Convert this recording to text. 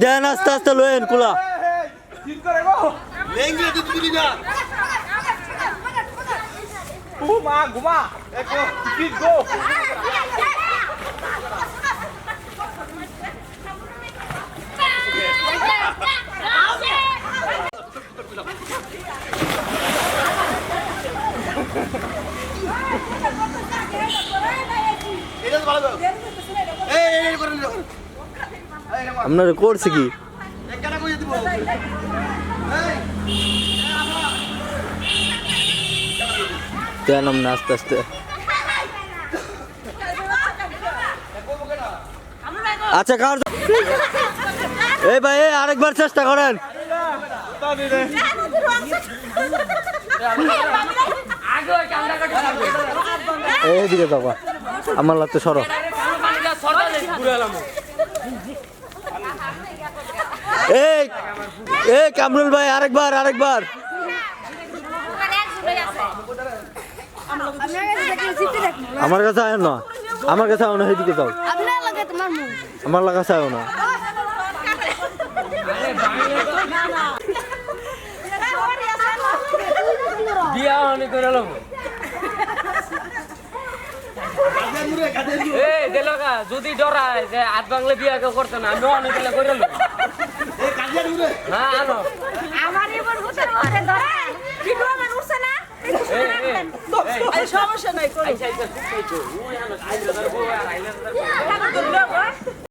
দেন আস্তে আস্তে লয়েন কুলা ঘুমা গো আপনারা করছে কি দেন আপনি আস্তে আস্তে আচ্ছা কার এই ভাই আরেকবার চেষ্টা করেন এইদিকে যাবো আমার লাগতো সরো এই কামরুল ভাই আরেকবার আমার কাছে আয় না আমার কাছে আয় না সেদিকে যাও আমার কাছে আয় না বিয়া অনেক করে লব এই দেলকা যদি ডরায় যে আট বাংলা বিয়া কেউ করতে না আমি অনেক করে লব হ্যাঁ আনো আমার এবার হুসেন ওরে ধরে কিন্তু আমার উঠছে না এই সমস্যা নাই করো আচ্ছা আচ্ছা ওই আনো আইলে ধরবো আর আইলে ধরবো